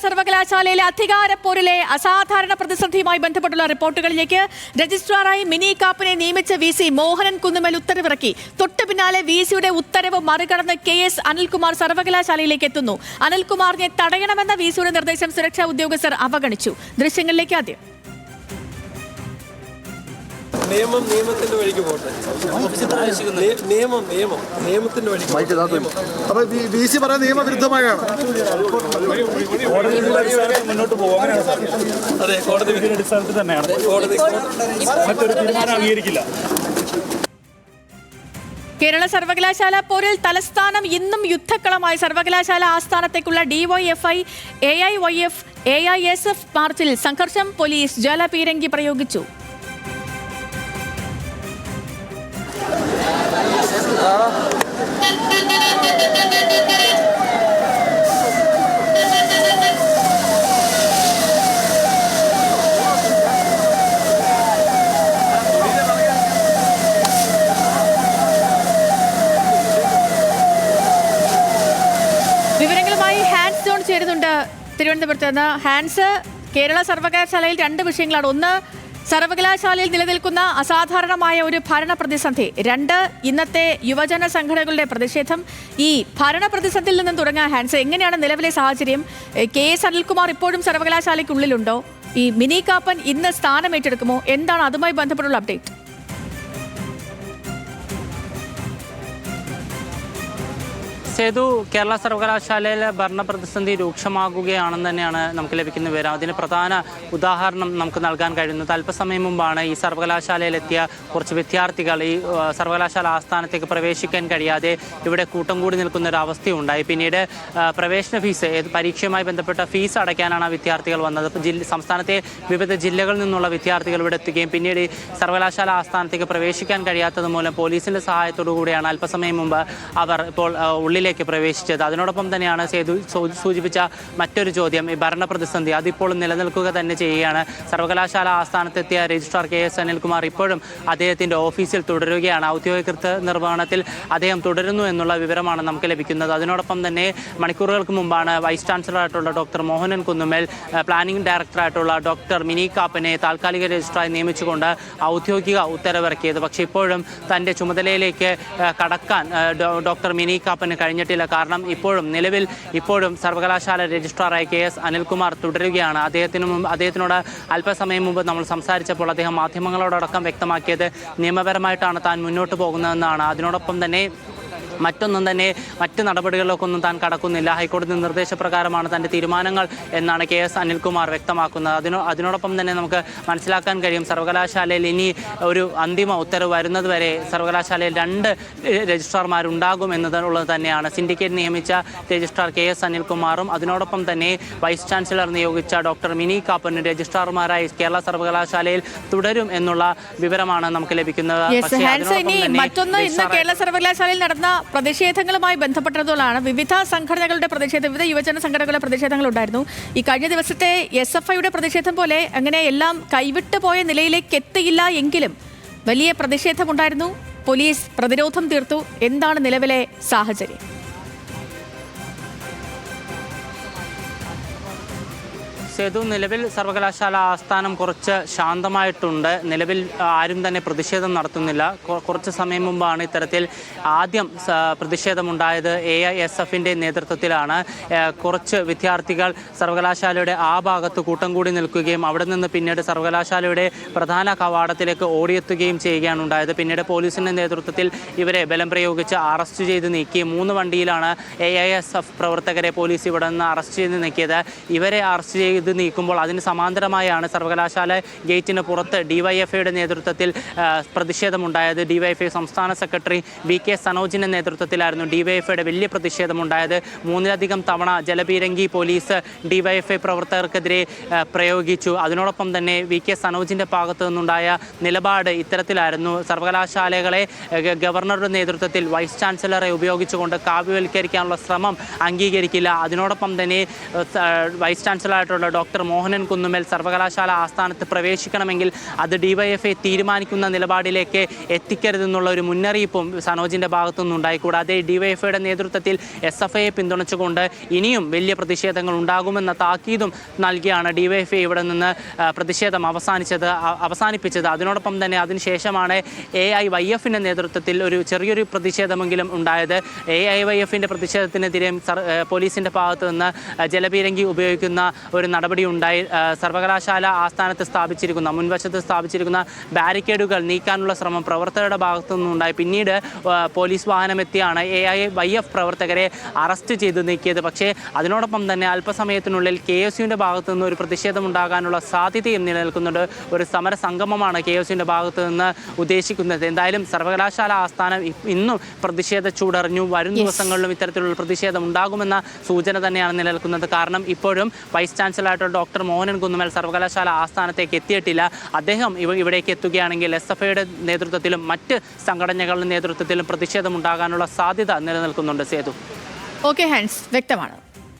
സർവകലാശാലയിലെ അധികാരപ്പോരിലെ അസാധാരണ പ്രതിസന്ധിയുമായി ബന്ധപ്പെട്ടുള്ള റിപ്പോർട്ടുകളിലേക്ക് രജിസ്ട്രാറായി മിനി കാപ്പനെ നിയമിച്ച VC മോഹനൻ കുന്നുമേൽ ഉത്തരവിറക്കി. തൊട്ടു പിന്നാലെ VCയുടെ ഉത്തരവ് മറികടന്ന് KS അനിൽകുമാർ സർവകലാശാലയിലേക്ക് എത്തുന്നു. അനിൽകുമാറിനെ തടയണമെന്ന VCയുടെ നിർദ്ദേശം സുരക്ഷാ ഉദ്യോഗസ്ഥർ അവഗണിച്ചു. ദൃശ്യങ്ങളിലേക്ക് ആദ്യം. നിയമം നിയമത്തിന്റെ വഴിക്ക് പോട്ടെ. നിയമത്തിന്റെ വഴിക്ക്. അപ്പൊ VC പറയാൻ നിയമവിരുദ്ധമായാണ്. മുന്നോട്ട് പോകും. അതെ, കോടതി അടിസ്ഥാനത്തിൽ തന്നെയാണ്. കോടതി മറ്റൊരു തീരുമാനം അംഗീകരിക്കില്ല. കേരള സർവകലാശാല പോരിൽ തലസ്ഥാനം ഇന്നും യുദ്ധക്കളമായി. സർവകലാശാല ആസ്ഥാനത്തേക്കുള്ള DYFI, AIYF, AISF മാർച്ചിൽ സംഘർഷം. പോലീസ് ജലപീരങ്കി പ്രയോഗിച്ചു. വിവരങ്ങളുമായി ഹാൻസ് ജോൺ ചേരുന്നുണ്ട് തിരുവനന്തപുരത്ത് നിന്ന്. ഹാൻസ്, കേരള സർവകലാശാലയിൽ രണ്ട് വിഷയങ്ങളാണ്. ഒന്ന്, സർവകലാശാലയിൽ നിലനിൽക്കുന്ന അസാധാരണമായ ഒരു ഭരണ പ്രതിസന്ധി. രണ്ട്, ഇന്നത്തെ യുവജന സംഘടനകളുടെ പ്രതിഷേധം. ഈ ഭരണ പ്രതിസന്ധിയിൽ നിന്നും തുടങ്ങാൻ ഹാൻസ്, എങ്ങനെയാണ് നിലവിലെ സാഹചര്യം? KS അനിൽകുമാർ ഇപ്പോഴും സർവകലാശാലയ്ക്കുള്ളിലുണ്ടോ? ഈ മിനി കാപ്പൻ ഇന്ന് സ്ഥാനം ഏറ്റെടുക്കുമോ? എന്താണ് അതുമായി ബന്ധപ്പെട്ടുള്ള അപ്ഡേറ്റ്? സേതു, കേരള സർവകലാശാലയിലെ ഭരണപ്രതിസന്ധി രൂക്ഷമാകുകയാണെന്ന് തന്നെയാണ് നമുക്ക് ലഭിക്കുന്ന വിവരം. അതിന് പ്രധാന ഉദാഹരണം നമുക്ക് നൽകാൻ കഴിയുന്നത് അല്പസമയം മുമ്പാണ് ഈ സർവകലാശാലയിലെത്തിയ കുറച്ച് വിദ്യാർത്ഥികൾ ഈ സർവകലാശാല ആസ്ഥാനത്തേക്ക് പ്രവേശിക്കാൻ കഴിയാതെ ഇവിടെ കൂട്ടം കൂടി നിൽക്കുന്ന ഒരു അവസ്ഥയുണ്ടായി. പിന്നീട് പ്രവേശന ഫീസ്, പരീക്ഷയുമായി ബന്ധപ്പെട്ട ഫീസ് അടയ്ക്കാനാണ് ആ വിദ്യാർത്ഥികൾ വന്നത്. സംസ്ഥാനത്തെ വിവിധ ജില്ലകളിൽ നിന്നുള്ള വിദ്യാർത്ഥികൾ ഇവിടെ എത്തുകയും പിന്നീട് സർവകലാശാല ആസ്ഥാനത്തേക്ക് പ്രവേശിക്കാൻ കഴിയാത്തത് മൂലം പോലീസിൻ്റെ സഹായത്തോടു കൂടിയാണ് അല്പസമയം മുമ്പ് അവർ ഇപ്പോൾ ഉള്ളിലേക്ക് പ്രവേശിച്ചത്. അതിനോടൊപ്പം തന്നെയാണ് സേതു സൂചിപ്പിച്ച മറ്റൊരു ചോദ്യം, ഈ ഭരണ പ്രതിസന്ധി അതിപ്പോൾ നിലനിൽക്കുക തന്നെ ചെയ്യുകയാണ്. സർവകലാശാല ആസ്ഥാനത്തെത്തിയ രജിസ്ട്രാർ KS അനിൽകുമാർ ഇപ്പോഴും അദ്ദേഹത്തിൻ്റെ ഓഫീസിൽ തുടരുകയാണ്. ഔദ്യോഗിക നിർവഹണത്തിൽ അദ്ദേഹം തുടരുന്നു എന്നുള്ള വിവരമാണ് നമുക്ക് ലഭിക്കുന്നത്. അതിനോടൊപ്പം തന്നെ മണിക്കൂറുകൾക്ക് മുമ്പാണ് വൈസ് ചാൻസലറായിട്ടുള്ള ഡോക്ടർ മോഹനൻ കുന്നുമേൽ പ്ലാനിംഗ് ഡയറക്ടറായിട്ടുള്ള ഡോക്ടർ മിനി കാപ്പനെ താൽക്കാലിക രജിസ്ട്രാറായി നിയമിച്ചുകൊണ്ട് ഔദ്യോഗിക ഉത്തരവിറക്കിയത്. പക്ഷേ ഇപ്പോഴും തൻ്റെ ചുമതലയിലേക്ക് കടക്കാൻ ഡോക്ടർ മിനി കാപ്പന് കഴിഞ്ഞിട്ടില്ല. കാരണം നിലവിൽ ഇപ്പോഴും സർവകലാശാല രജിസ്ട്രാറായി KS അനിൽകുമാർ തുടരുകയാണ്. അദ്ദേഹത്തിനോട് അല്പസമയം മുമ്പ് നമ്മൾ സംസാരിച്ചപ്പോൾ അദ്ദേഹം മാധ്യമങ്ങളോടൊപ്പം വ്യക്തമാക്കിയത് നിയമപരമായിട്ടാണ് താൻ മുന്നോട്ട് പോകുന്നതെന്നാണ്. അതിനോടൊപ്പം തന്നെ മറ്റ് നടപടികളിലേക്കൊന്നും താൻ കടക്കുന്നില്ല. ഹൈക്കോടതി നിർദ്ദേശപ്രകാരമാണ് തൻ്റെ തീരുമാനങ്ങൾ എന്നാണ് KS അനിൽകുമാർ വ്യക്തമാക്കുന്നത്. അതിനോടൊപ്പം തന്നെ നമുക്ക് മനസ്സിലാക്കാൻ കഴിയും, സർവകലാശാലയിൽ ഇനി ഒരു അന്തിമ ഉത്തരവ് വരുന്നതുവരെ സർവകലാശാലയിൽ 2 രജിസ്ട്രാർമാരുണ്ടാകും എന്നുള്ളത് തന്നെയാണ്. സിൻഡിക്കേറ്റ് നിയമിച്ച രജിസ്ട്രാർ KS അനിൽകുമാറും അതിനോടൊപ്പം തന്നെ വൈസ് ചാൻസലർ നിയോഗിച്ച ഡോക്ടർ മിനി കാപ്പനും രജിസ്ട്രാർമാരായി കേരള സർവകലാശാലയിൽ തുടരും എന്നുള്ള വിവരമാണ് നമുക്ക് ലഭിക്കുന്നത്. മറ്റൊന്ന്, ഇന്ന് കേരള സർവകലാശാലയിൽ നടന്ന പ്രതിഷേധങ്ങളുമായി ബന്ധപ്പെട്ടതുകൊണ്ടാണ്. വിവിധ സംഘടനകളുടെ പ്രതിഷേധം, വിവിധ യുവജന സംഘടനകളുടെ പ്രതിഷേധങ്ങളുണ്ടായിരുന്നു. ഈ കഴിഞ്ഞ ദിവസത്തെ SFIയുടെ പ്രതിഷേധം പോലെ അങ്ങനെ എല്ലാം കൈവിട്ടു പോയ നിലയിലേക്ക് എത്തിയില്ല എങ്കിലും വലിയ പ്രതിഷേധമുണ്ടായിരുന്നു. പോലീസ് പ്രതിരോധം തീർത്തു. എന്താണ് നിലവിലെ സാഹചര്യം? സേതു, നിലവിൽ സർവകലാശാല ആസ്ഥാനം കുറച്ച് ശാന്തമായിട്ടുണ്ട്. നിലവിൽ ആരും തന്നെ പ്രതിഷേധം നടത്തുന്നില്ല. കുറച്ച് സമയം മുമ്പാണ് ഇത്തരത്തിൽ ആദ്യം പ്രതിഷേധമുണ്ടായത്. AISFൻ്റെ നേതൃത്വത്തിലാണ്. കുറച്ച് വിദ്യാർത്ഥികൾ സർവകലാശാലയുടെ ആ ഭാഗത്ത് കൂട്ടം കൂടി നിൽക്കുകയും അവിടെ നിന്ന് പിന്നീട് സർവകലാശാലയുടെ പ്രധാന കവാടത്തിലേക്ക് ഓടിയെത്തുകയും ചെയ്യുകയാണ് ഉണ്ടായത്. പിന്നീട് പോലീസിൻ്റെ നേതൃത്വത്തിൽ ഇവരെ ബലം പ്രയോഗിച്ച് അറസ്റ്റ് ചെയ്ത് നീക്കി. 3 വണ്ടിയിലാണ് AISF പ്രവർത്തകരെ പോലീസ് ഇവിടെ നിന്ന് അറസ്റ്റ് ചെയ്ത് നീക്കിയത്. ഇവരെ അറസ്റ്റ് ചെയ്ത് നീക്കുമ്പോൾ അതിന് സമാന്തരമായാണ് സർവകലാശാല ഗേറ്റിന് പുറത്ത് DYFIയുടെ നേതൃത്വത്തിൽ പ്രതിഷേധമുണ്ടായത്. DYFI സംസ്ഥാന സെക്രട്ടറി BK സനോജിൻ്റെ നേതൃത്വത്തിലായിരുന്നു DYFIയുടെ വലിയ പ്രതിഷേധമുണ്ടായത്. 3ലധികം തവണ ജലപീരങ്കി പോലീസ് DYFI പ്രവർത്തകർക്കെതിരെ പ്രയോഗിച്ചു. അതിനോടൊപ്പം തന്നെ VK സനോജിൻ്റെ ഭാഗത്തു നിന്നുണ്ടായ നിലപാട് ഇത്തരത്തിലായിരുന്നു. സർവകലാശാലകളെ ഗവർണറുടെ നേതൃത്വത്തിൽ വൈസ് ചാൻസലറെ ഉപയോഗിച്ചുകൊണ്ട് കാവ്യവൽക്കരിക്കാനുള്ള ശ്രമം അംഗീകരിക്കില്ല. അതിനോടൊപ്പം തന്നെ വൈസ് ചാൻസലറായിട്ടുള്ള ഡോക്ടർ മോഹനൻ കുന്നുമേൽ സർവകലാശാല ആസ്ഥാനത്ത് പ്രവേശിക്കണമെങ്കിൽ അത് ഡിവൈഎഫ്ഐ തീരുമാനിക്കുന്ന നിലപാടിലേക്ക് എത്തിക്കരുതെന്നുള്ള ഒരു മുന്നറിയിപ്പും സനോജിൻ്റെ ഭാഗത്തുനിന്ന് ഉണ്ടായി. കൂടാതെ ഡിവൈഎഫ്ഐയുടെ നേതൃത്വത്തിൽ SFIയെ പിന്തുണച്ചുകൊണ്ട് ഇനിയും വലിയ പ്രതിഷേധങ്ങൾ ഉണ്ടാകുമെന്ന താക്കീതും നൽകിയാണ് ഡിവൈഎഫ്ഐ ഇവിടെ നിന്ന് പ്രതിഷേധം അവസാനിപ്പിച്ചത്. അതിനോടൊപ്പം തന്നെ അതിനുശേഷമാണ് AIYFിൻ്റെ നേതൃത്വത്തിൽ ഒരു ചെറിയൊരു പ്രതിഷേധമെങ്കിലും ഉണ്ടായത്. AIYFിൻ്റെ പ്രതിഷേധത്തിനെതിരെ പോലീസിൻ്റെ ഭാഗത്തു നിന്ന് ജലപീരങ്കി ഉപയോഗിക്കുന്ന ഒരു നടപടി ഉണ്ടായി. സർവകലാശാല ആസ്ഥാനത്ത് മുൻവശത്ത് സ്ഥാപിച്ചിരിക്കുന്ന ബാരിക്കേഡുകൾ നീക്കാനുള്ള ശ്രമം പ്രവർത്തകരുടെ ഭാഗത്തു നിന്നുണ്ടായി. പിന്നീട് പോലീസ് വാഹനമെത്തിയാണ് AIYF പ്രവർത്തകരെ അറസ്റ്റ് ചെയ്ത് നീക്കിയത്. പക്ഷേ അതിനോടൊപ്പം തന്നെ അല്പസമയത്തിനുള്ളിൽ KSUവിൻ്റെ ഭാഗത്തു നിന്ന് ഒരു പ്രതിഷേധം ഉണ്ടാകാനുള്ള സാധ്യതയും നിലനിൽക്കുന്നുണ്ട്. ഒരു സമര സംഗമമാണ് KSUവിൻ്റെ ഭാഗത്തു നിന്ന് ഉദ്ദേശിക്കുന്നത്. എന്തായാലും സർവകലാശാല ആസ്ഥാനം ഇന്നും പ്രതിഷേധ ചൂടറിഞ്ഞു. വരും ദിവസങ്ങളിലും ഇത്തരത്തിലുള്ള പ്രതിഷേധം ഉണ്ടാകുമെന്ന സൂചന തന്നെയാണ് നിലനിൽക്കുന്നത്. കാരണം ഇപ്പോഴും വൈസ് ചാൻസലറായിട്ടുള്ള ഡോക്ടർ മോഹനൻ കുന്നുമേൽ സർവകലാശാല ആസ്ഥാനത്തേക്ക് എത്തിയിട്ടില്ല. അദ്ദേഹം ഇവിടേക്ക് എത്തുകയാണെങ്കിൽ SFIയുടെ നേതൃത്വത്തിലും മറ്റ് സംഘടനകളുടെ നേതൃത്വത്തിലും പ്രതിഷേധം ഉണ്ടാകാനുള്ള സാധ്യത നിലനിൽക്കുന്നുണ്ട്. സേതു. ഓക്കെ ഹാൻസ്, വ്യക്തമാണ്.